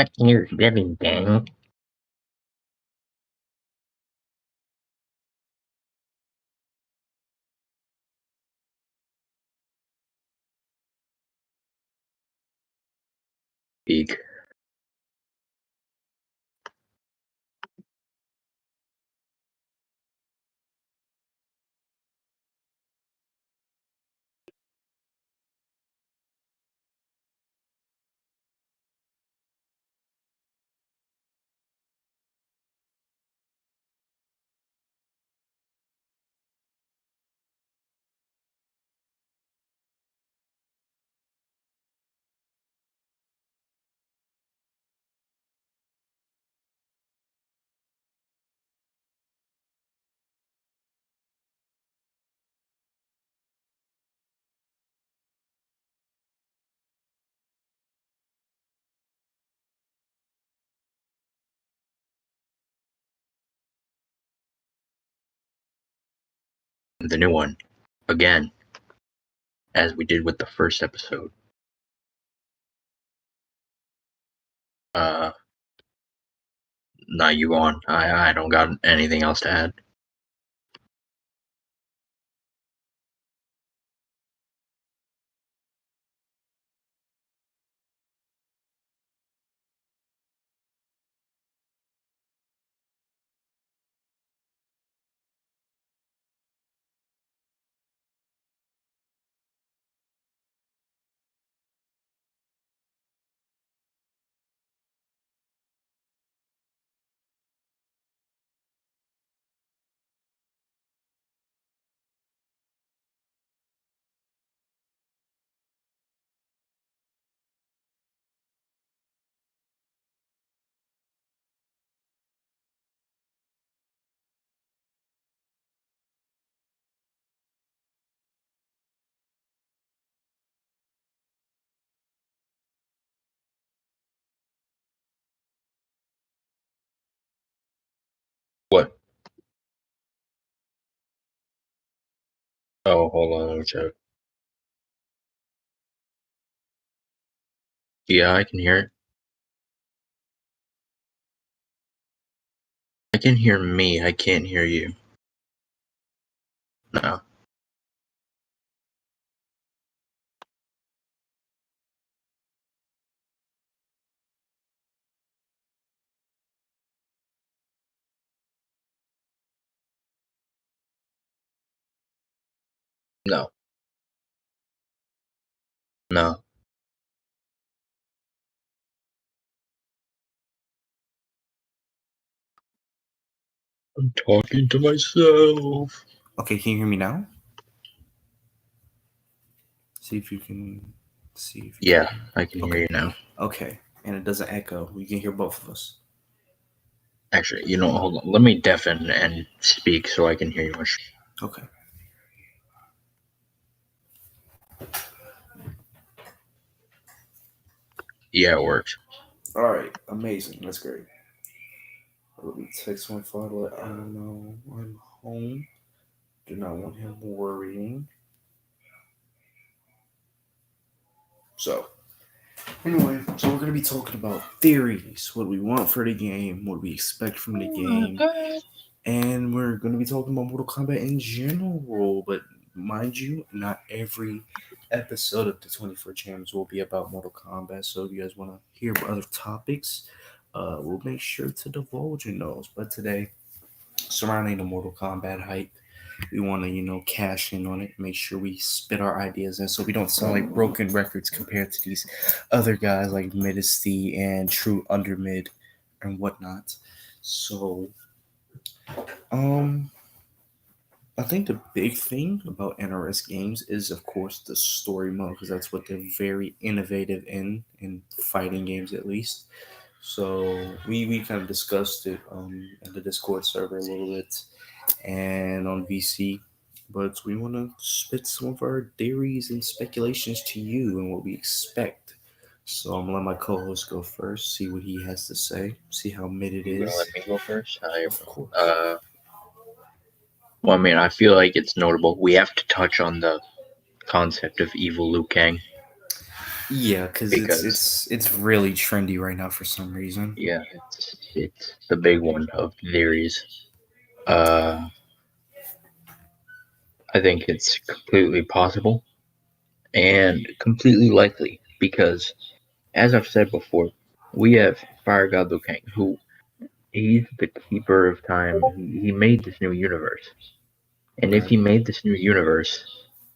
What ears getting dang? Speak. The new one. Again. As we did with the first episode. Now you go on. I don't got anything else to add. What? Oh, hold on, let me check. Yeah, I can hear it. I can hear me, I can't hear you. No. No. No. I'm talking to myself. Okay, can you hear me now? See if you can Yeah, I can hear you now. Okay, and it doesn't echo. We can hear both of us. Actually, hold on. Let me deafen and speak so I can hear you much. Okay. Yeah, it works. All right, amazing. That's great. Let me text my father. I don't know. I'm home. Do not want him worrying. So, anyway, so we're going to be talking about theories, what we want for the game, what we expect from the game, and we're going to be talking about Mortal Kombat in general. But mind you, not every episode of the 24 Chambers will be about Mortal Kombat. So if you guys want to hear other topics, we'll make sure to divulge in those. But today, surrounding the Mortal Kombat hype, we want to, cash in on it, make sure we spit our ideas in so we don't sound like broken records compared to these other guys like Midisty and True Undermid and whatnot. So, I think the big thing about NRS games is, of course, the story mode, because that's what they're very innovative in fighting games, at least. So we kind of discussed it in the Discord server a little bit and on VC, but we want to spit some of our theories and speculations to you and what we expect. So I'm gonna let my co-host go first, see what he has to say, see how mid it You're is. gonna let me go first? Of course. Well, I mean, I feel like it's notable. We have to touch on the concept of evil Liu Kang. Yeah, because it's because it's it's really trendy right now for some reason. yeah, it's the big one of theories. Uh, I think it's completely possible and completely likely because, as I've said before, we have Fire God Liu Kang, who he's the keeper of time. He made this new universe, and if Right. he made this new universe,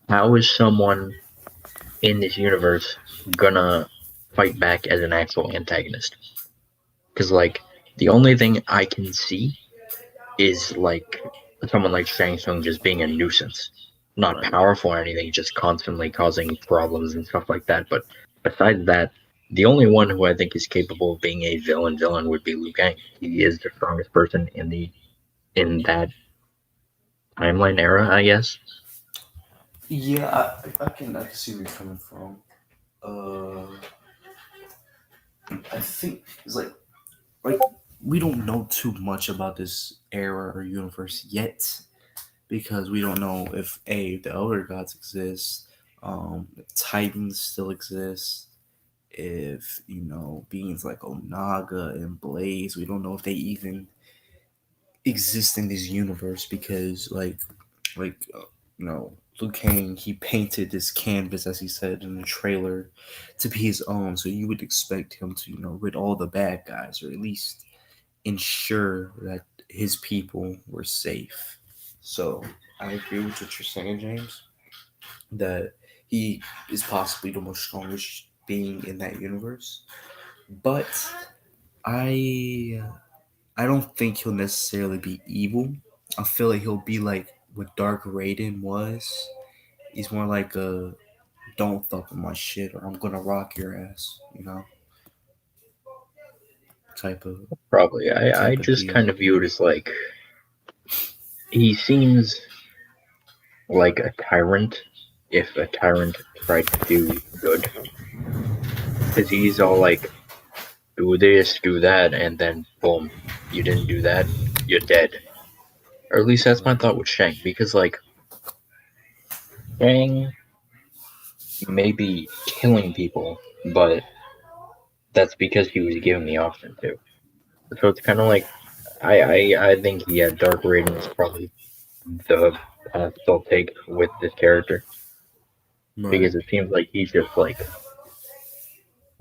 how is someone in this universe gonna fight back as an actual antagonist? Because like the only thing I can see is like someone like Shang Tsung just being a nuisance, not Right. powerful or anything, just constantly causing problems and stuff like that. But besides that, the only one who I think is capable of being a villain would be Liu Kang. He is the strongest person in that timeline era, I guess. Yeah, I can see where you're coming from. Uh, I think it's like we don't know too much about this era or universe yet because we don't know if the Elder Gods exist, if Titans still exist, if beings like Onaga and Blaze, we don't know if they even exist in this universe because like you know Liu Kang, he painted this canvas, as he said in the trailer, to be his own, so you would expect him to rid all the bad guys, or at least ensure that his people were safe. So I agree with what you're saying, James, that he is possibly the most strongest being in that universe, but I I don't think he'll necessarily be evil. I feel like he'll be like what Dark Raiden was. He's more like a don't fuck with my shit or I'm gonna rock your ass, type of Probably. I just deal. kind of view it as like he seems like a tyrant if a tyrant tried to do good. Because he's all like, do this, do that, and then boom, you didn't do that, you're dead. Or at least that's my Right. thought with Shang. Because, like, Shang may be killing people, but that's because he was given the option to. So it's kind of like, I think, yeah, Dark Raiden is probably the path they'll take with this character. Right. Because it seems like he's just like,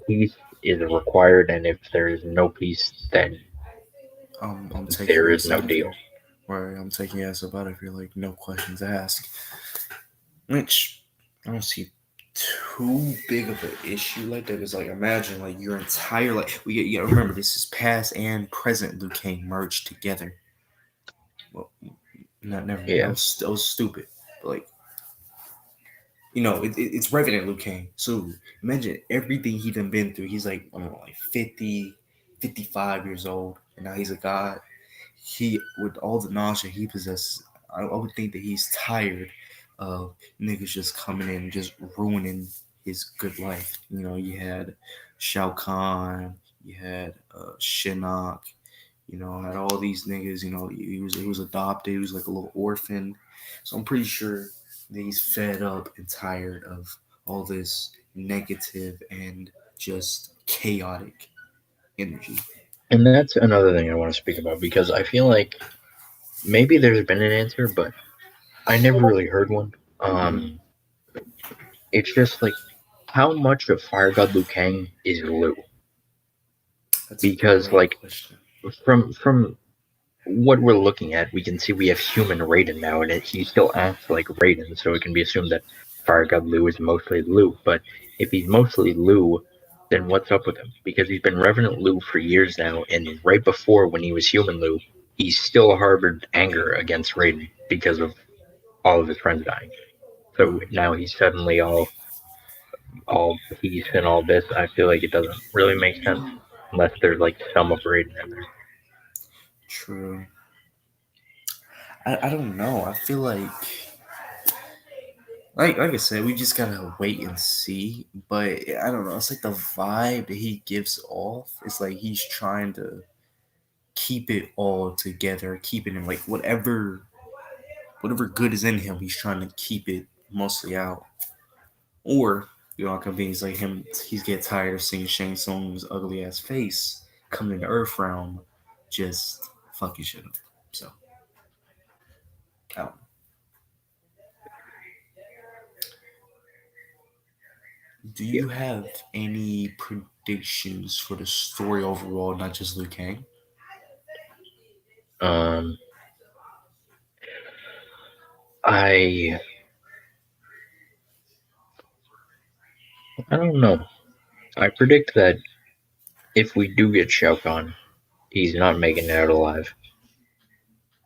peace is required, and if there is no peace, then I'm taking there your is ass no out of deal. here. Right, I'm taking your ass up out of here like no questions asked. Which I don't see too big of an issue like that. It's like imagine like your entire like we you gotta remember this is past and present Liu Kang merged together. Well, not never mind. That Yeah. was stupid. But like it's Revenant Liu Kang. So imagine everything he done been through. He's like I don't know, like 50, 55 years old, and now he's a god. He with all the nausea he possesses, I would think that he's tired of niggas just coming in and just ruining his good life. You had Shao Kahn, you had Shinnok, had all these niggas. He was adopted. He was like a little orphan. So I'm pretty sure that he's fed up and tired of all this negative and just chaotic energy. And that's another thing I want to speak about because I feel like maybe there's been an answer, but I never really heard one. Mm-hmm. Um, it's just like how much of Fire God Liu Kang is Liu? That's a Because great like question. from what we're looking at, we can see we have human Raiden now, and he still acts like Raiden, so it can be assumed that Fire God Liu is mostly Liu. But if he's mostly Liu, then what's up with him? Because he's been Revenant Liu for years now, and right before when he was human Liu, he still harbored anger against Raiden because of all of his friends dying. So Right. now he's suddenly all peace and all this. I feel like it doesn't really make sense unless there's like some of Raiden in there. True. I don't know. I feel like I said, we just gotta wait and see. But I don't know. It's like the vibe that he gives off. It's like he's trying to keep it all together, keep it in like whatever good is in him. He's trying to keep it mostly out. Or You know, convenience like him. He's get tired of seeing Shang Tsung's ugly ass face coming into Earth realm, just fucking shit up. So, I don't know. Do Yeah. you have any predictions for the story overall, not just Liu Kang? Um, I I don't know. I predict that if we do get Shao Kahn, he's not making it out alive,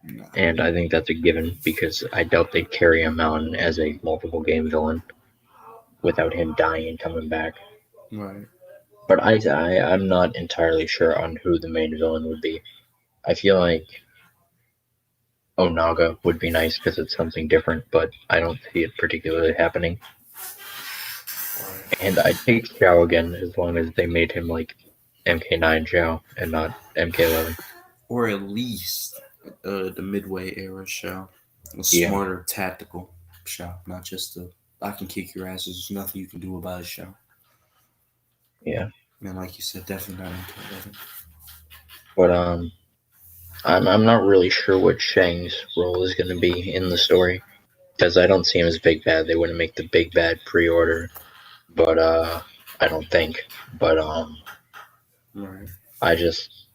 Nah. and I think that's a given because I doubt they'd carry him on as a multiple game villain without him dying and coming back. Right. But I'm not entirely sure on who the main villain would be. I feel like Onaga would be nice because it's something different, but I don't see it particularly happening. Right. And I'd take Xiao again as long as they made him like MK9 Xiao and not MK11. Or at least the Midway era show, a Yeah, smarter tactical show, not just the I can kick your ass. There's nothing you can do about a show. yeah. And like you said, definitely not MK11. But I'm not really sure what Shang's role is going to be in the story because I don't see him as big bad. They wouldn't make the big bad pre-order, but I don't think. But Right. I just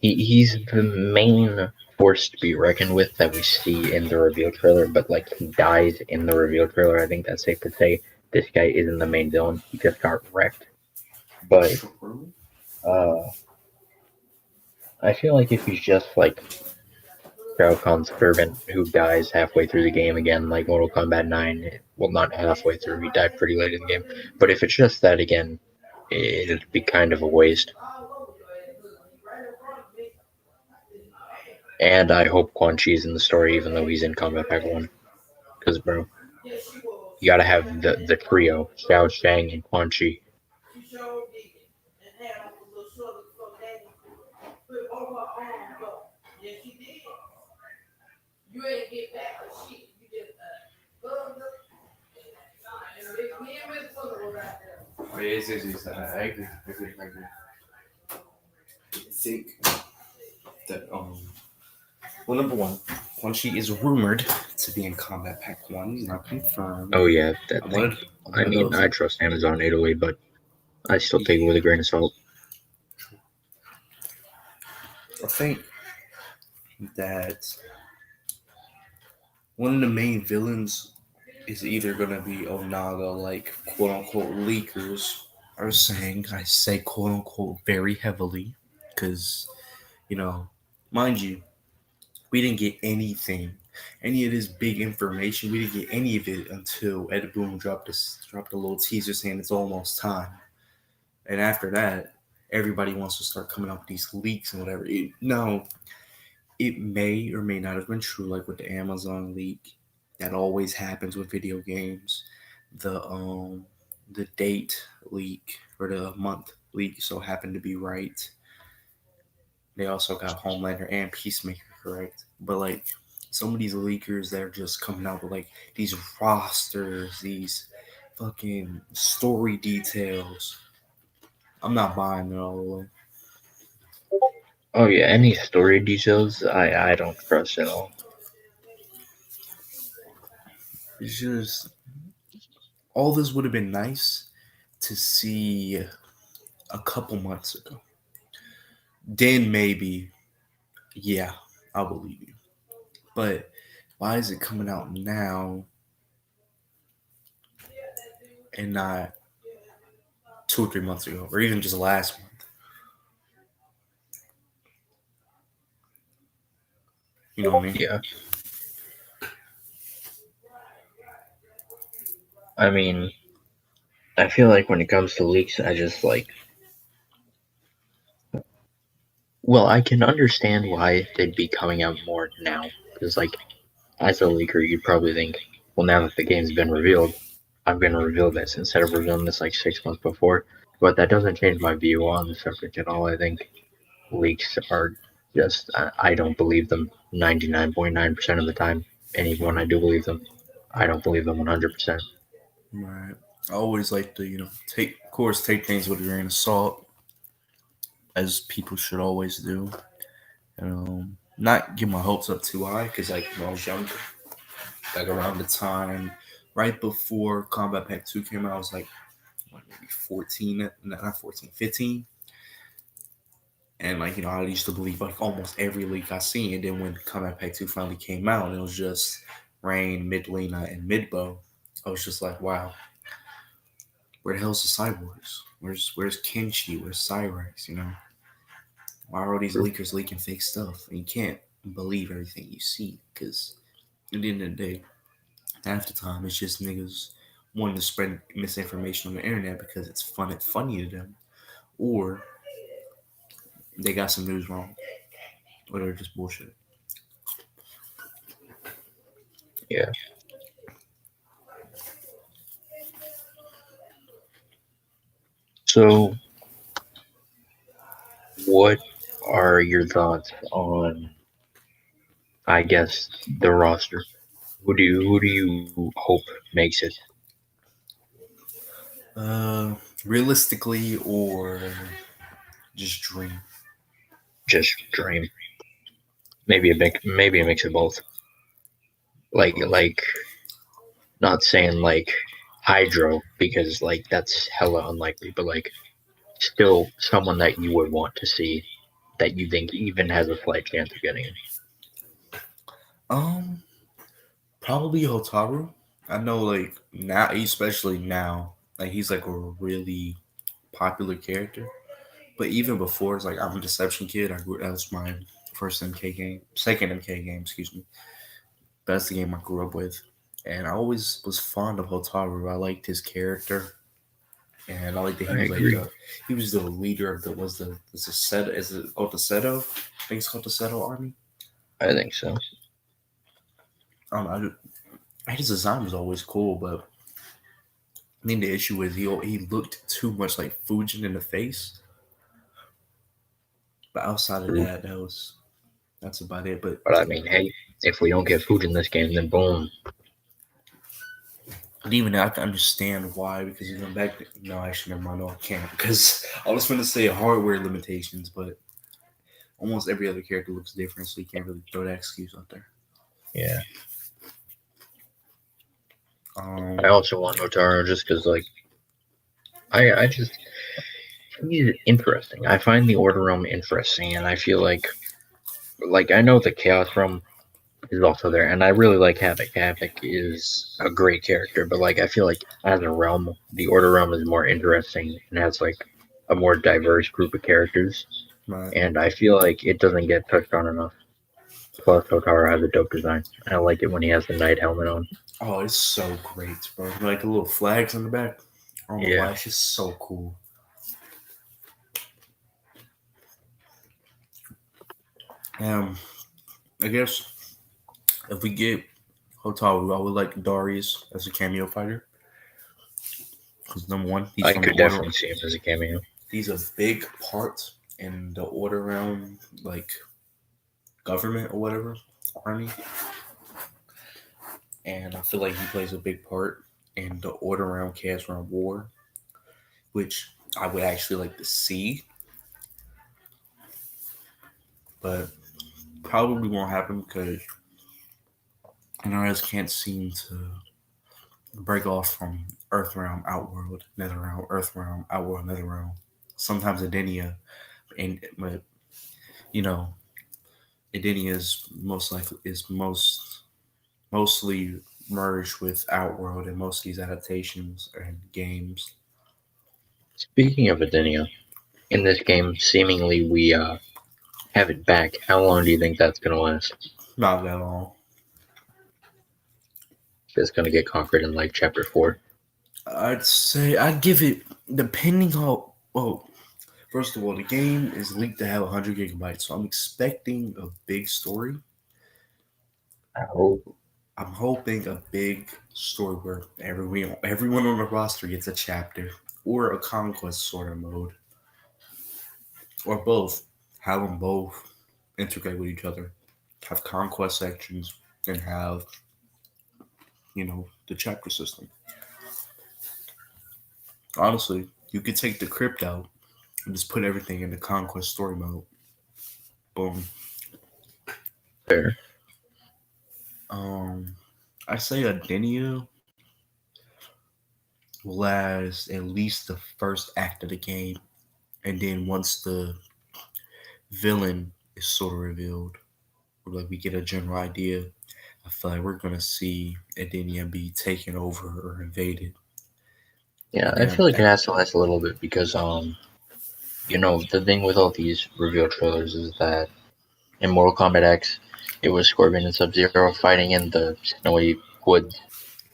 he's the main force to be reckoned with that we see in the reveal trailer. But like he dies in the reveal trailer. I think that's safe to say. This guy isn't the main villain. He just got wrecked. But True. uh, I feel like if he's just like Shao Kahn's servant who dies halfway through the game again, like Mortal Kombat 9. Well, not halfway through, he died pretty late in the game. But if it's just that again, it'd be kind of a waste. And I hope Quan Chi's in the story, even though he's in Combat Pack 1. Because, bro, you gotta have the trio Xiao, Shang, and Quan Chi. Oh, yes. I agree. I think that well, number one, Quan Chi is rumored to be in Combat Pack 1. He's not confirmed. Oh, yeah, that I'm thing. one I'm I one of mean, those. I trust Amazon 808, but I still take it Yeah, with a grain of salt. I think that one of the main villains is either gonna be Onaga, like quote unquote leakers are saying. I say quote unquote very heavily, because you know, mind you, we didn't get anything, any of this big information. We didn't get any of it until Ed Boon dropped a little teaser saying it's almost time. And after that, everybody wants to start coming up with these leaks and whatever. Now, it may or may not have been true, like with the Amazon leak. That always happens with video games. The date leak or the month leak so happened to be right. They also got Homelander and Peacemaker correct. But like some of these leakers, they're just coming out with like these rosters, these fucking story details. I'm not buying it all the way. Oh, yeah, any story details, I don't trust at all. It's just all this would have been nice to see a couple months ago. Then maybe, yeah, I'll believe you. But why is it coming out now and not 2 or 3 months ago, or even just last month? You know what I mean? Yeah, I mean, I feel like when it comes to leaks, I just like. Well, I can understand why they'd be coming out more now. Because, like, as a leaker, you'd probably think, well, now that the game's been revealed, I'm going to reveal this instead of revealing this like 6 months before. But that doesn't change my view on the subject at all. I think leaks are just, I don't believe them 99.9% of the time. And even when I do believe them, I don't believe them 100%. Right. I always like to, take, of course, take things with a grain of salt, as people should always do. And, not get my hopes up too high, because, like, when I was younger, like, around the time, right before Combat Pack 2 came out, I was like, what, maybe 14, not 14, 15. And, like, I used to believe, like, almost every leak I seen. And then when Combat Pack 2 finally came out, and it was just Rain, Midlena, and Midbow, I was just like, wow, where the hell's the cyborgs? Where's Kenshi? Where's Cyrex? Why are all these True. leakers leaking fake stuff? And you can't believe everything you see, because at the end of the day, half the time it's just niggas wanting to spread misinformation on the internet because it's fun and funny to them, or they got some news wrong, or they're just bullshit. Yeah. So, what are your thoughts on, I guess, the roster? Who do you hope makes it? Uh, Realistically, or just dream. Just dream. Maybe a mix of both. Both. Like not saying like Hydro because like that's hella unlikely, but like still someone that you would want to see that you think even has a slight chance of getting in. Um, Probably Hotaru. I know, like, now, especially now, like, he's like a really popular character. But even before, it's like, I'm a Deception Kid. That was my first MK game, second MK game, excuse me. That's the game I grew up with, and I always was fond of Hotaru. I liked his character, and I liked that I agree. he was the leader of was the Seto, is it called the Seto? I think it's called the Seto Army. I think so. His design was always cool, but I think the issue is he looked too much like Fujin in the face. But outside of True. that, that's about it. But But I mean, hey, if we don't get food in this game, then boom. even I can understand why, because back. No, actually, never mind. No, I can't, because I was going to say hardware limitations, but almost every other character looks different, so you can't really throw that excuse out there. Yeah. Um, I also want Hotaru just because like I just he's interesting. I find the Order Realm interesting, and I feel like I know the Chaos Realm is also there, and I really like Havoc. Havoc is a great character, but like I feel like as a realm, the Order Realm is more interesting and has like a more diverse group of characters, my and I feel like it doesn't get touched on enough. Plus, Hotaru has a dope design. I like it when he has the knight helmet on. Oh, it's so great, bro. Like the little flags on the back. I don't know Yeah, why. It's just so cool. Um, I guess if we get Hotaru, I would like Darius as a cameo fighter. Because number one, he's I from the could order. definitely see him as a cameo. He's a big part in the order realm, like, government or whatever, army. And I feel like he plays a big part in the order realm, chaos realm war, which I would actually like to see, but probably won't happen because NRS can't seem to break off from Earth realm, Outworld, Nether realm, Earth realm, Outworld, Nether realm. Sometimes Adenia, and but you know, Adenia is most likely is mostly merged with Outworld, and most of these adaptations and games. Speaking of Adenia, in this game, seemingly we have it back. How long do you think that's gonna last? Not that long. It's gonna get conquered in like chapter 4. I'd say I'd give it, depending on, well, first of all, the game is leaked to have 100 gigabytes, so I'm expecting a big story. I hope. I'm hoping a big story where everyone on the roster gets a chapter, or a conquest sort of mode, or both. Have them both integrate with each other. Have conquest sections and have, the chapter system. Honestly, you could take the crypt out and just put everything in the conquest story mode. Boom. Fair. I say Adenia will last at least the first act of the game, and then once the villain is sort of revealed, or like we get a general idea, I feel like we're gonna see Adenia be taken over or invaded. Yeah, And I then feel like it has to last a little bit because the thing with all these reveal trailers is that in Mortal Kombat X, it was Scorpion and Sub-Zero fighting in the snowy woods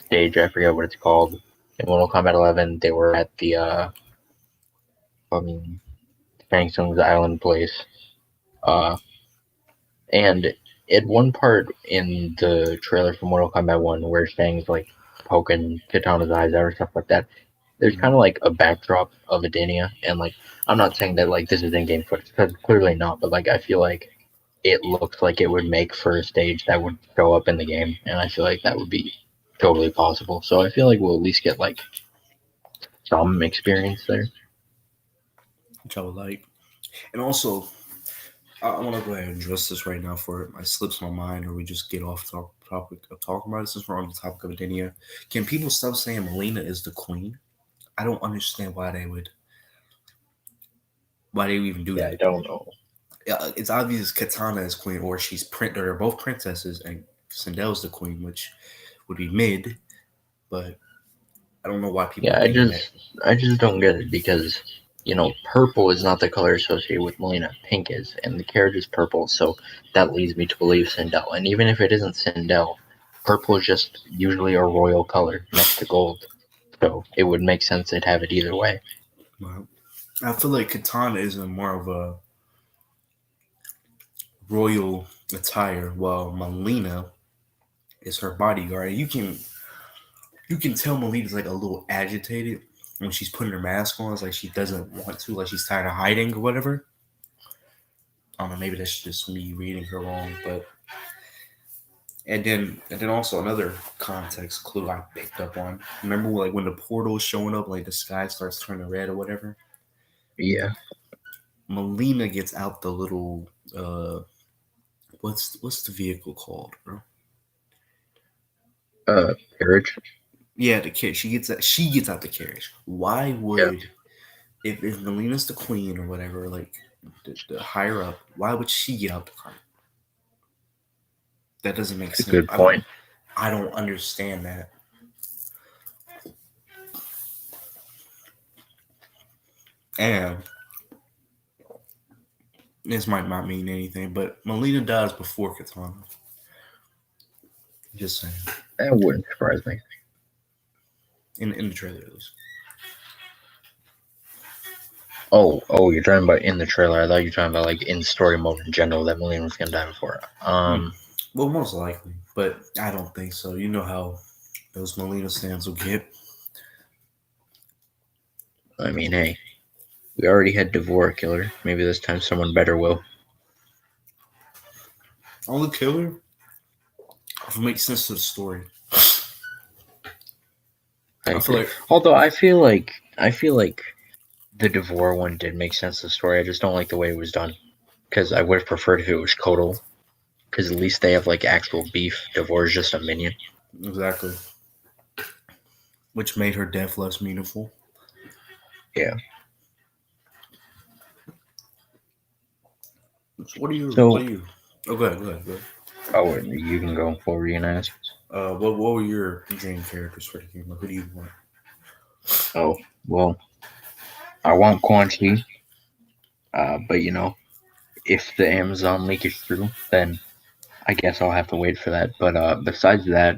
stage. I forget what it's called. In Mortal Kombat 11, they were at the Shang Tsung's island place. And at one part in the trailer for Mortal Kombat 1, where Shang's like poking Kitana's eyes out or stuff like that, there's kind of like a backdrop of Adenia, and like I'm not saying that like this is in-game footage because clearly not, but like I feel like it looks like it would make for a stage that would show up in the game, and I feel like that would be totally possible. So I feel like we'll at least get like some experience there. which I would like. And also, I want to go ahead and address this right now for it slips my mind, or we just get off topic of talking about it since we're on the topic of Adenia. Can people stop saying Melina is the queen? I don't understand why they even do Yeah, that. I don't know. It's obvious Katana is queen, or they're both princesses, and Sindel's the queen, which would be mid. But I don't know why people Yeah, think that. I just don't get it because purple is not the color associated with Melina. Pink is, and the carriage is purple, so that leads me to believe Sindel. And even if it isn't Sindel, purple is just usually a royal color next to gold, so it would make sense they'd have it either way. Well, I feel like Katana is more of a royal attire, while Melina is her bodyguard. You can tell Melina's like a little agitated when she's putting her mask on. It's like she doesn't want to, like she's tired of hiding or whatever. I don't know, maybe that's just me reading her wrong, but and then also another context clue I picked up on. Remember like when the portal is showing up, like the sky starts turning red or whatever? Yeah. Melina gets out the little what's the vehicle called, bro? Carriage. Yeah, the carriage. She gets out the carriage. Why Yeah. would if Melina's the queen or whatever, like the higher up, why would she get out the car? That doesn't make That's a sense. good point. I don't understand that. And this might not mean anything, but Melina dies before Katana. Just saying. That wouldn't surprise me. In the trailer, at least. Oh, you're talking about in the trailer. I thought you were talking about like in story mode in general that Melina was gonna die before. Well, most likely, but I don't think so. You know how those Melina stands will get. I mean, hey, we already had Devore killer. Maybe this time someone better will. Only killer if it makes sense to the story. I feel like, although I feel like the Devore one did make sense to the story. I just don't like the way it was done. Because I would have preferred if it was Kotal. Because at least they have like actual beef. Devore is just a minion. Exactly. Which made her death less meaningful. Yeah. So what are you? Oh, go ahead. Oh, you can go. What were you gonna ask? What were your dream characters for the game? Who do you want? Oh, well, I want Quan Chi. But if the Amazon leak is true, then I guess I'll have to wait for that. But besides that,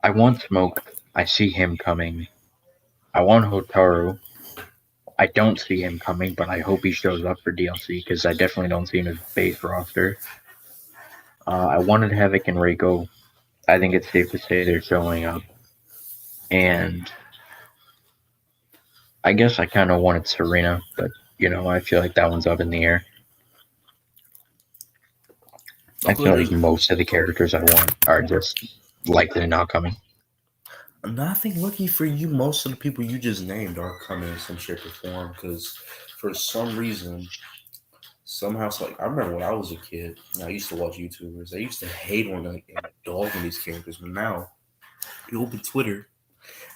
I want Smoke. I see him coming. I want Hotaru. I don't see him coming, but I hope he shows up for DLC because I definitely don't see him as base roster. I wanted Havoc and Reiko. I think it's safe to say they're showing up. And I guess I kind of wanted Serena, but I feel like that one's up in the air. I feel like most of the characters I want are just likely not coming. And I think lucky for you, most of the people you just named are coming in some shape or form. Because for some reason, somehow, it's like I remember when I was a kid, and I used to watch YouTubers. They used to hate on like and dog on these characters, but now you open Twitter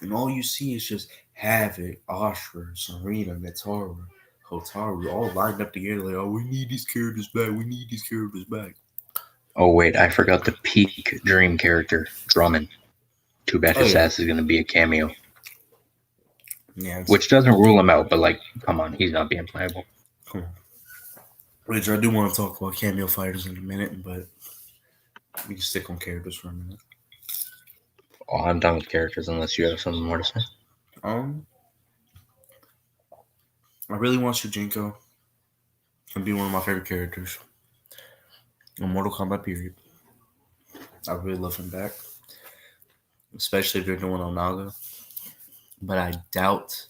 and all you see is just Havoc, Ashra, Serena, Natara, Hotaru, all lined up together like, oh, we need these characters back. We need these characters back. Oh wait, I forgot the peak dream character, Drummond. Too bad Oh his yeah, ass is gonna be a cameo, yeah. which doesn't rule him out. But like, come on, he's not being playable. Come on. Which I do want to talk about cameo fighters in a minute, but we can stick on characters for a minute. Oh, I'm done with characters unless you have something more to say. Um, I really want Shujinko to be one of my favorite characters in Mortal Kombat. Period. I really love him back, especially if they're doing Onaga. But I doubt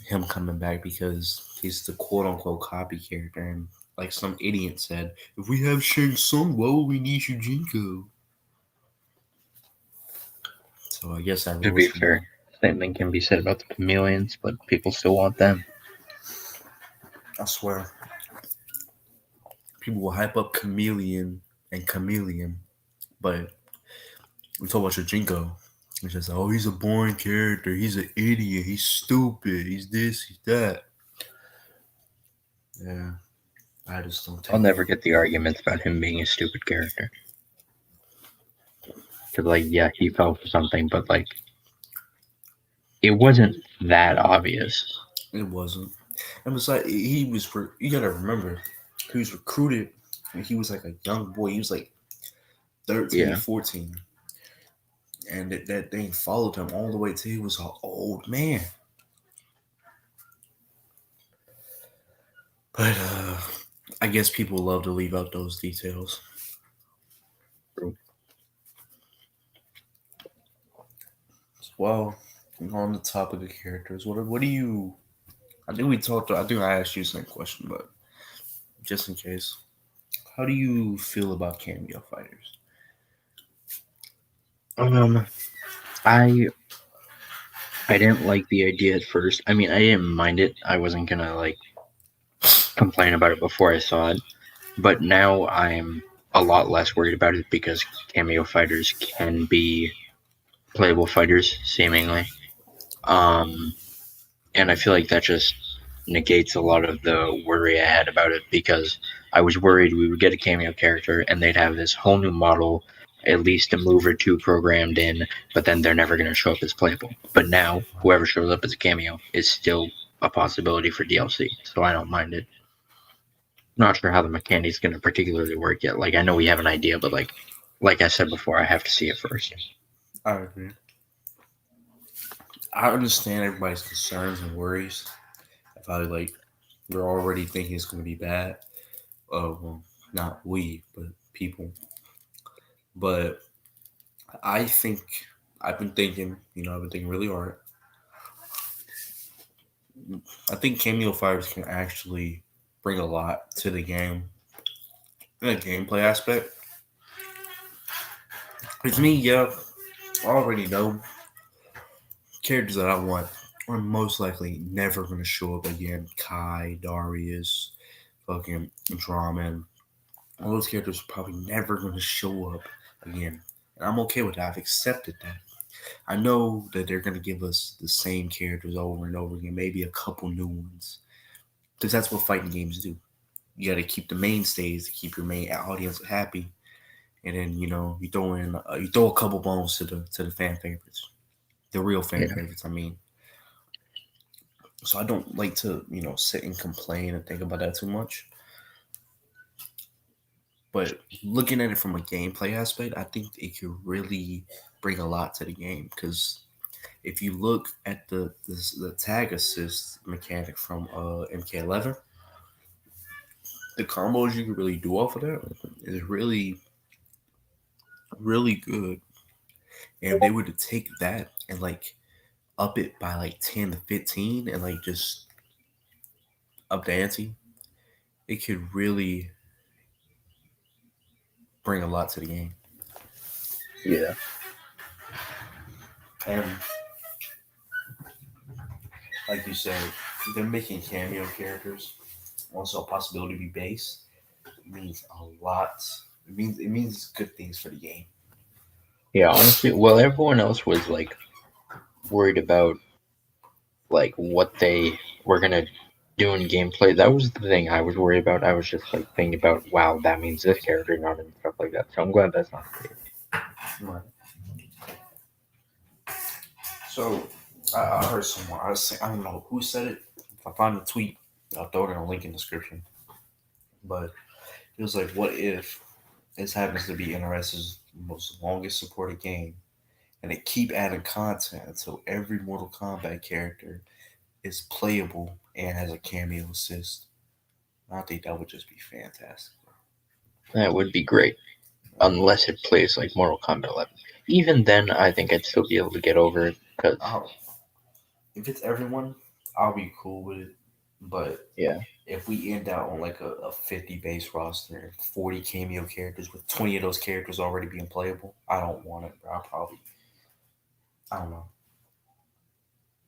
him coming back because he's the quote unquote copy character. And like some idiot said, if we have Shang Tsung, why would we need Shujinko? So I guess that To rules be for me. fair, same thing can be said about the chameleons, but people still want them. I swear. People will hype up Chameleon and Chameleon, but we talk about Shujinko. It's just, oh, he's a boring character. He's an idiot. He's stupid. He's this, he's that. Yeah, I just don't I'll take it. never get the arguments about him being a stupid character. Because, like, yeah, he fell for something, but, like, it wasn't that obvious. It wasn't. And besides, he was, you gotta remember, he was recruited when he was like a young boy. He was like 13, Yeah. 14. And that thing followed him all the way till he was an old man. But I guess people love to leave out those details. True. Well, on the topic of characters, what do you? I think we talked. I think I asked you the same question, but just in case, how do you feel about cameo fighters? Um, I I didn't like the idea at first. I mean, I didn't mind it. I wasn't gonna like complain about it before I saw it, but now I'm a lot less worried about it because cameo fighters can be playable fighters, seemingly. Um, and I feel like that just negates a lot of the worry I had about it because I was worried we would get a cameo character and they'd have this whole new model, at least a move or two programmed in, but then they're never going to show up as playable. But now, whoever shows up as a cameo is still a possibility for DLC, so I don't mind it. Not sure how the mechanic's going to particularly work yet. Like, I know we have an idea, but like I said before, I have to see it first. I agree. I understand everybody's concerns and worries. If I like, we're already thinking it's going to be bad. Well, not we, but people. But I think I've been thinking. I've been thinking really hard. I think cameo fighters can actually bring a lot to the game in a gameplay aspect. With me, yeah, I already know characters that I want are most likely never going to show up again. Kai, Darius, fucking Draman. All those characters are probably never going to show up again. And I'm okay with that. I've accepted that. I know that they're going to give us the same characters over and over again, maybe a couple new ones. Because that's what fighting games do. You got to keep the mainstays to keep your main audience happy. And then, you throw a couple bones to the fan favorites. The real fan Yeah. favorites, I mean. So I don't like to, sit and complain and think about that too much. But looking at it from a gameplay aspect, I think it could really bring a lot to the game. Because if you look at the tag assist mechanic from MK11, the combos you can really do off of that is really, really good. And if they were to take that and like up it by like 10 to 15 and like just up the ante, it could really bring a lot to the game. Yeah. And like you said, they're making cameo characters. Also, a possibility to be base. It means a lot. It means good things for the game. Yeah, honestly, well, everyone else was like worried about like what they were gonna do in gameplay. That was the thing I was worried about. I was just like thinking about, wow, that means this character not and stuff like that. So I'm glad that's not the case. Right. So I heard someone. I don't know who said it. If I find the tweet, I'll throw it in a link in the description. But it was like, what if this happens to be NRS's most longest supported game, and they keep adding content so every Mortal Kombat character is playable and has a cameo assist. I think that would just be fantastic. That would be great, unless it plays like Mortal Kombat 11. Even then, I think I'd still be able to get over it because I'll, if it's everyone, I'll be cool with it. But yeah, if we end out on like a 50 base roster and 40 cameo characters with 20 of those characters already being playable, I don't want it, bro. I don't know.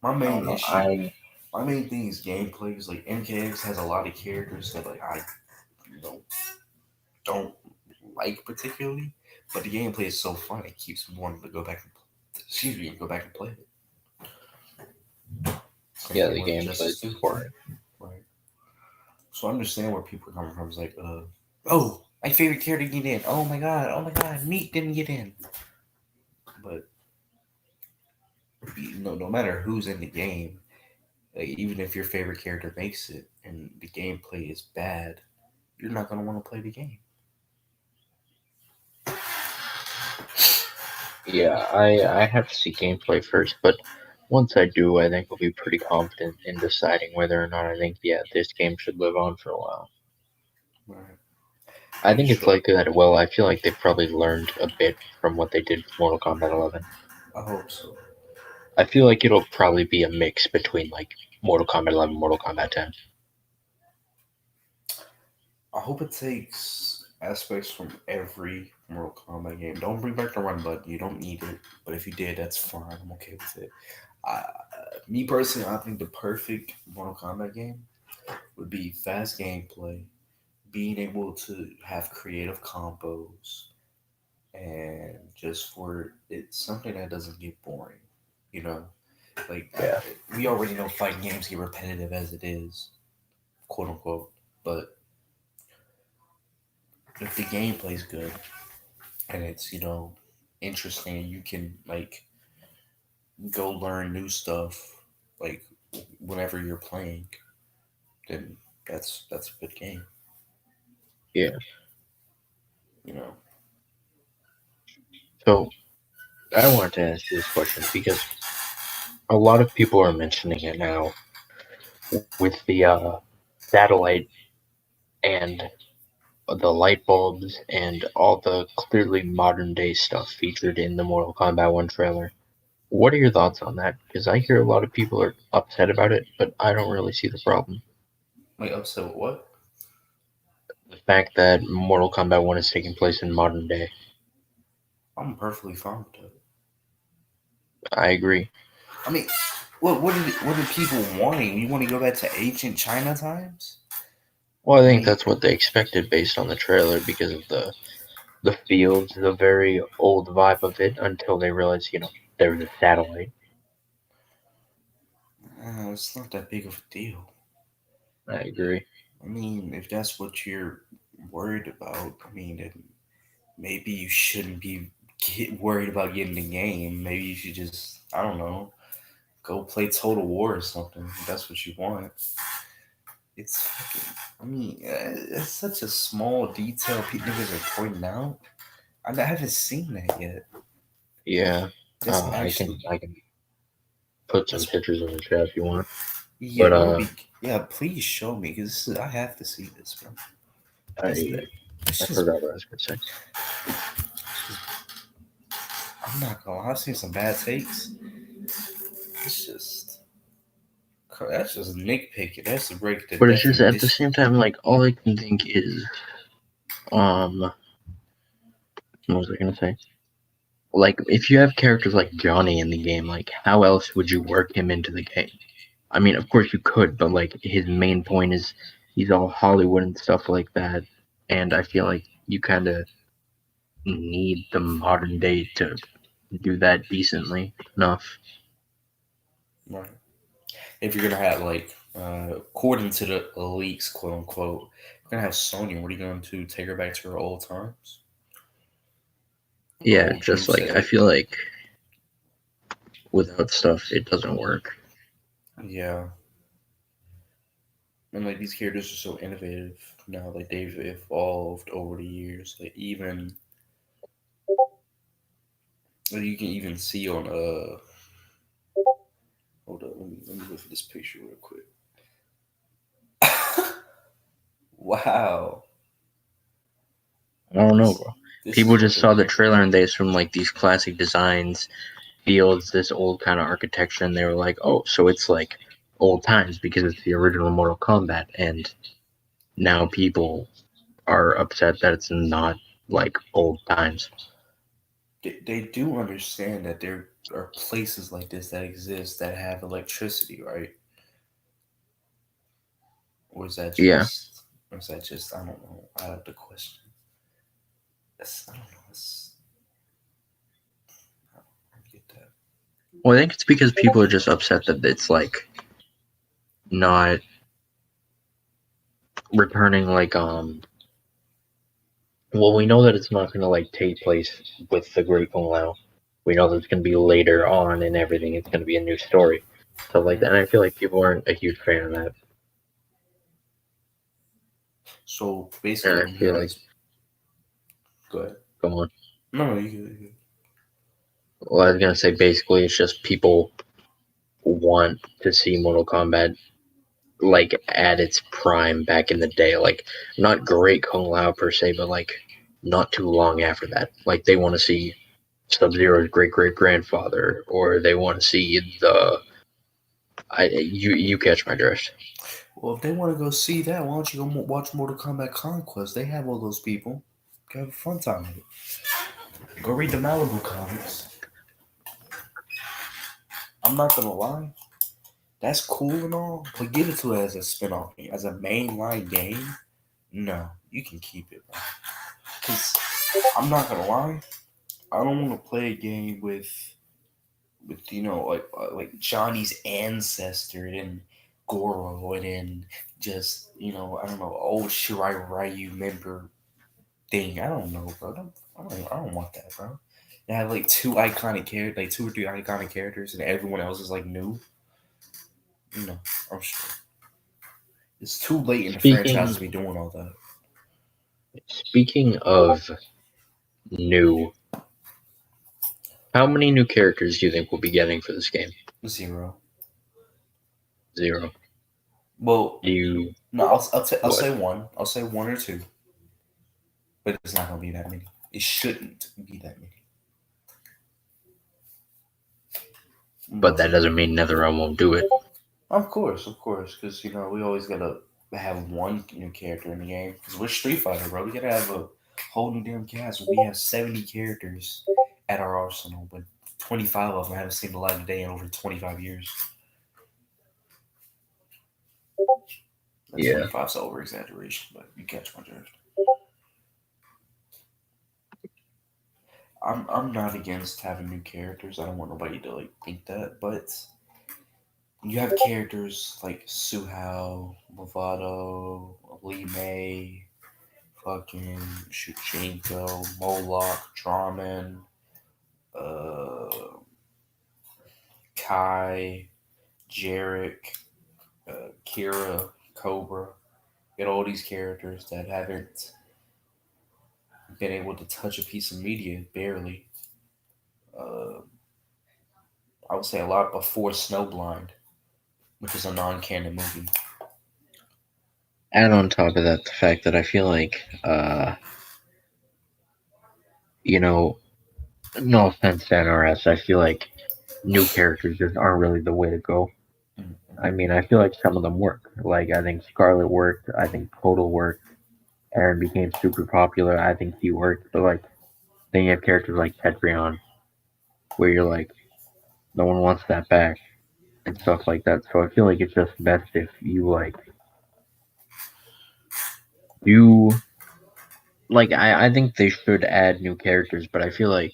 My I don't main know. issue, my main thing is gameplay. Is like MKX has a lot of characters that like I you know, don't like particularly, but the gameplay is so fun. It keeps me wanting to go back and go back and play it. Same Yeah, thing the with gameplay Justice is 2. for it. Right. So I understand where people are coming from. It's like, oh, my favorite character get in. Oh my god, Meat didn't get in. But no matter who's in the game, like, even if your favorite character makes it and the gameplay is bad, you're not gonna want to play the game. Yeah, I have to see gameplay first, but once I do, I think I'll be pretty confident in deciding whether or not I think, yeah, this game should live on for a while. Right. I think it's Sure. likely that it will. I feel like they've probably learned a bit from what they did with Mortal Kombat 11. I hope so. I feel like it'll probably be a mix between like Mortal Kombat 11, Mortal Kombat 10. I hope it takes aspects from every Mortal Kombat game. Don't bring back the run button. You don't need it. But if you did, that's fine. I'm okay with it. Me personally, I think the perfect Mortal Kombat game would be fast gameplay, being able to have creative combos, and just for it's something that doesn't get boring. You know, like Yeah, we already know fighting games get repetitive as it is, quote unquote. But if the gameplay's good and it's interesting, you can like go learn new stuff like whenever you're playing, then that's a good game. yeah. You know, So I wanted to ask you this question because a lot of people are mentioning it now with the satellite and the light bulbs and all the clearly modern day stuff featured in the Mortal Kombat 1 trailer. What are your thoughts on that? Because I hear a lot of people are upset about it, but I don't really see the problem. like upset with what? The fact that Mortal Kombat 1 is taking place in modern day. I'm perfectly fine with that. I agree. I mean, what are people wanting? You want to go back to ancient China times? Well, I I think mean, that's what they expected based on the trailer because of the fields, the very old vibe of it until they realized, there was a satellite. it's not that big of a deal. I agree. I mean, if that's what you're worried about, I mean, then maybe you shouldn't be worried about getting the game. Maybe you should just, I don't know, go play Total War or something. If that's what you want. It's fucking. I mean, it's such a small detail niggas are pointing out. I haven't seen that yet. Yeah. That's I actually can I can put some that's pictures in the chat if you want. yeah. But That would be yeah. Please show me because I have to see this, bro. This I this I just forgot what I was gonna say. I'm not gonna lie. I've seen some bad takes. It's just that's just nitpicking. That's to break the But it's just at the definition. same time, like all I can think is, what was I gonna say? like if you have characters like Johnny in the game, like how else would you work him into the game? I mean, of course you could, but like his main point is he's all Hollywood and stuff like that, and I feel like you kind of need the modern day to do that decently enough. Right. If you're gonna have like, according to the leaks, quote unquote, you're gonna have Sonya. What are you going to take her back to her old times? Her Yeah, old just move like I set. feel like without stuff it doesn't work. Yeah. And like these characters are so innovative now. Like they've evolved over the years. Like even, like, you can even see on hold up, let me look at this picture real quick. Wow. I don't know, This bro. this People is what just they're saw the doing. trailer and they assumed like these classic designs, fields, this old kind of architecture, and they were like, "Oh, so it's like old times because it's the original Mortal Kombat." And now people are upset that it's not like old times. They do understand that there are places like this that exist that have electricity, right? Or is that Yeah. just, or is that just, I don't know, out of the question? That's, I don't know. I don't get that. Well, I think it's because people are just upset that it's like not returning like well, we know that it's not gonna like take place with the Great Kung Lao. We know that it's gonna be later on and everything. It's gonna be a new story. So like Mhm. and I feel like people aren't a huge fan of that. So basically, And I when you feel have like this, go ahead. come on. No, no, you. Well, I was gonna say basically it's just people want to see Mortal Kombat like at its prime back in the day. Like not Great Kung Lao per se, but like not too long after that. Like they want to see Sub Zero's great great grandfather, or they want to see the. You catch my drift. Well, if they want to go see that, why don't you go watch Mortal Kombat Conquest? They have all those people. Go have a fun time with it. Go read the Malibu comics. I'm not gonna lie, that's cool and all, but give it to it as a spin-off game, as a mainline game. No, you can keep it, bro. Cause I'm not gonna lie, I don't want to play a game with like Johnny's ancestor and Goro and then just I don't know, old Shirai Ryu member thing. I don't know, bro. I don't want that, bro. They have like two iconic characters, like two or three iconic characters, and everyone else is like new. No, I'm sure it's too late in the franchise to be Speaking doing all that. speaking of new, how many new characters do you think we'll be getting for this game? Zero. Zero. Well, Do you no, I'll what? say one. I'll say one or two, but it's not gonna be that many. It shouldn't be that many. But But that doesn't mean NetherRealm won't do it. of course, because we always gotta have one new character in the game. Because we're Street Fighter, bro. We gotta have a whole new damn cast. We have 70 characters at our arsenal, but 25 of them haven't seen the light of day in over 25 years. That Yeah. 25 is over exaggeration, but you catch my drift. I'm not against having new characters. I don't want nobody to like think that, but you have characters like Suhao, Lovato, Lee May, fucking Shuchenko, Moloch, Draman, uh, Kai, Jarek, Kira, Cobra. Get all these characters that haven't been able to touch a piece of media barely. Uh, I would say a lot before Snowblind, which is a non-canon movie. Add on top of that the fact that I feel like you know, no offense to NRS, I feel like new characters just aren't really the way to go. I Mm-hmm. mean, I feel like some of them work. Like I think Scarlet worked. I think Total worked. Aaron became super popular. I think he worked. But like then you have characters like Tetrion. where you're like, no one wants that back and stuff like that. So I feel like it's just best if you like you like I think they should add new characters, but I feel like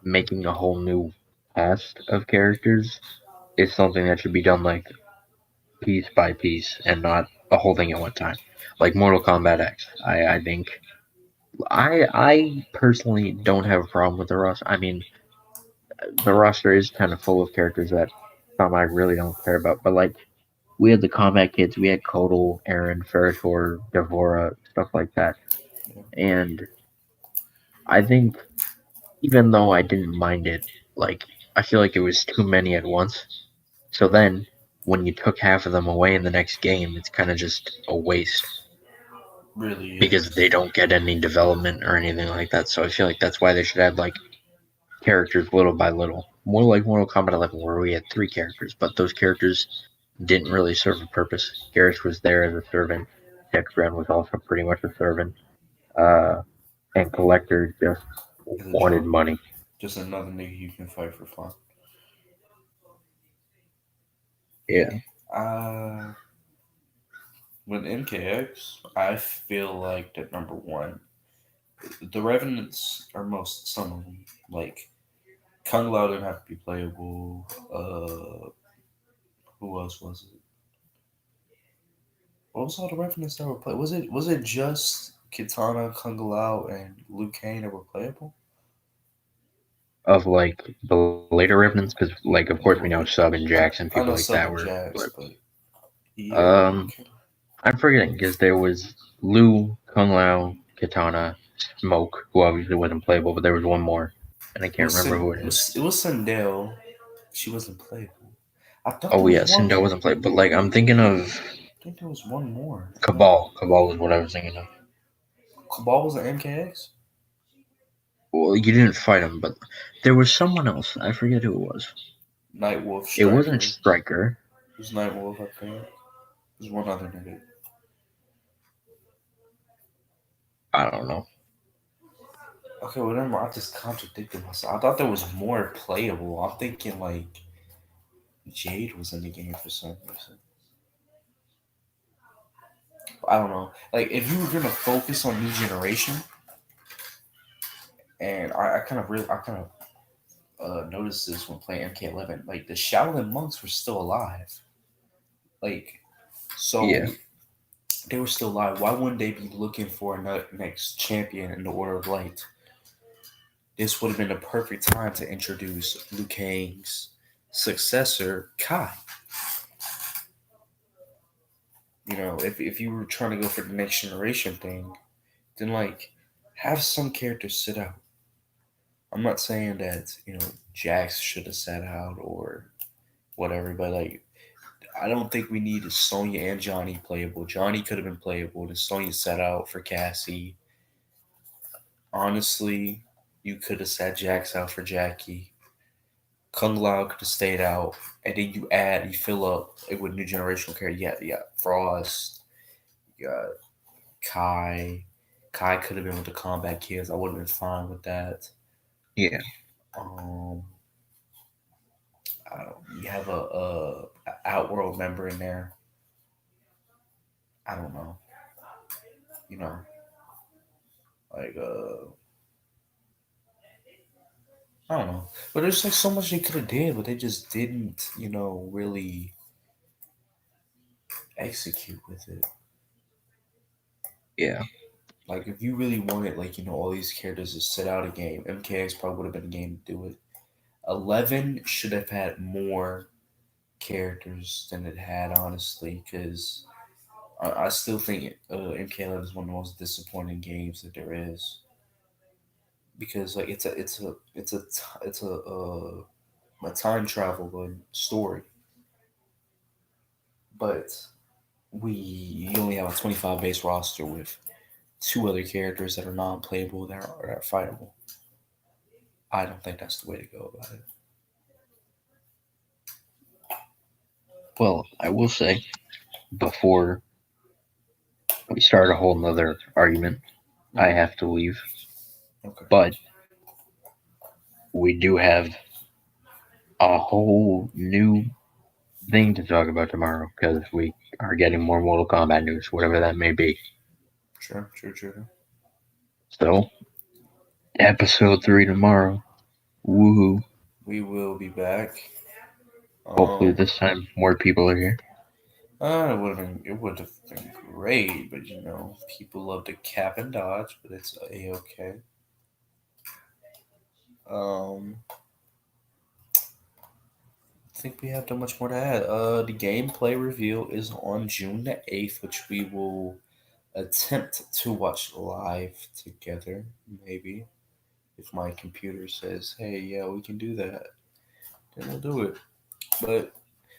making a whole new cast of characters is something that should be done like piece by piece and not a whole thing at one time. Like Mortal Kombat X. I think I personally don't have a problem with the roster. I mean, the roster is kind of full of characters that some I really don't care about, but like we had the Combat Kids, we had Kotal, Aaron, Ferritor, Devora, stuff like that. Yeah. And I think even though I didn't mind it, like I feel like it was too many at once. So then when you took half of them away in the next game, it's kind of just a waste Really because is. they don't get any development or anything like that. So I feel like that's why they should add like characters little by little. More like Mortal Kombat 11, where we had 3 characters, but those characters didn't really serve a purpose. Garrus was there as a servant. Dexgren was also pretty much a servant. And Collector just As a wanted joke. money. Just another nigga you can fight for fun. Yeah. Uh, with MKX, I feel like that number one, the Revenants are most some of them. Like Kung Lao didn't have to be playable. Who else was it? What was all the Revenants that were played? Was it just Kitana, Kung Lao, and Liu Kang that were playable? Of like the later Revenants, because like of course we know Sub and Jax and people I like know that Sub were. and Jax, but yeah, Um, Liu Kang. I'm forgetting because there was Lu, Kung Lao, Kitana, Smoke, who obviously wasn't playable, but there was one more, and I It can't was remember Sin- who it it is. was it was Sindel. She wasn't playable. I thought there Oh was yeah, one. Sindel wasn't playable, but like I'm thinking of I think there was one more. I think Cabal. Cabal was what I was thinking of. Cabal was an MKX. Well, you didn't fight him, but there was someone else. I forget who it was. Nightwolf It wasn't Striker. Striker. It was Nightwolf, I think. There's one other nigga. I don't know. Okay, whatever. I just contradicted myself. I thought there was more playable. I'm thinking like Jade was in the game for some reason. I don't know. Like if you were gonna focus on new generation, and I kind of noticed this when playing MK11. Like the Shaolin monks were still alive. Like so Yeah, they were still alive. Why wouldn't they be looking for a next champion in the Order of Light? This would have been the perfect time to introduce Liu Kang's successor, Kai. You know, if you were trying to go for the next generation thing, then like have some characters sit out. I'm not saying that, Jax should have sat out or whatever, but like I don't think we need Sonya and Johnny playable. Johnny could have been playable. Then Sonya sat out for Cassie. Honestly, you could have sat Jax out for Jackie. Kung Lao could have stayed out, and then you fill up it with new generational characters. Yeah, Frost. You got Kai. Kai could have been with the Combat Kids. I would have been fine with that. yeah, Um, I don't. You have a Outworld member in there. I don't know. You know, like I don't know. But there's like so much they could have did, but they just didn't. Really execute with it. yeah, Like if you really wanted, like all these characters to sit out a game, MKX probably would have been a game to do it. 11 should have had more characters than it had, honestly, because I still think MK11 is one of the most disappointing games that there is. Because like it's a time travel story, but you only have a 25 base roster with two other characters that are non-playable that are fightable. I don't think that's the way to go about it. Well, I will say before we start a whole nother argument, I Mm, have to leave. okay. But we do have a whole new thing to talk about tomorrow because we are getting more Mortal Kombat news, whatever that may be. True. So, episode 3 tomorrow. Woohoo. We will be back. Hopefully, Um, this time more people are here. it would have been great, but people love to cap and dodge, but it's a-okay. I think we have not much more to add. The gameplay reveal is on June the 8th, which we will attempt to watch live together, maybe. If my computer says, hey, yeah, we can do that, then we'll do it. But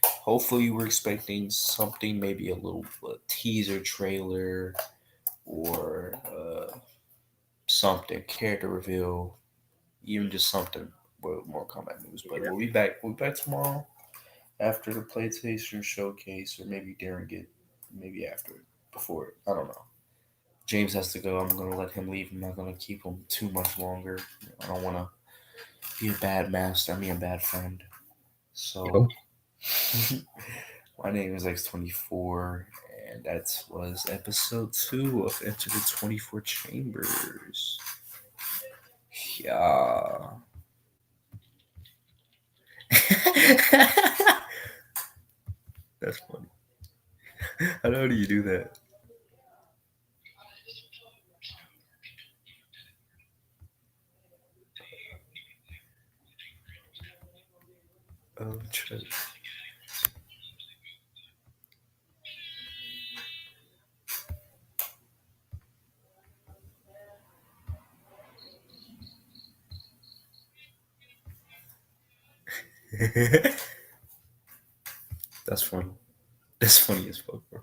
hopefully, we're expecting something, maybe a little teaser trailer or something, character reveal, even just something with more combat news. But Yeah. we'll be back. We'll be back tomorrow after the PlayStation showcase, or maybe during it, maybe after it, before it. I don't know. James has to go. I'm gonna let him leave. I'm not gonna keep him too much longer. I don't want to be a bad master. I mean, a bad friend. So, Yo. my name is X24, and that was episode 2 of Enter the 24 Chambers. Yeah. That's funny. How do you do that? Try That's funny. That's funny as fuck, bro.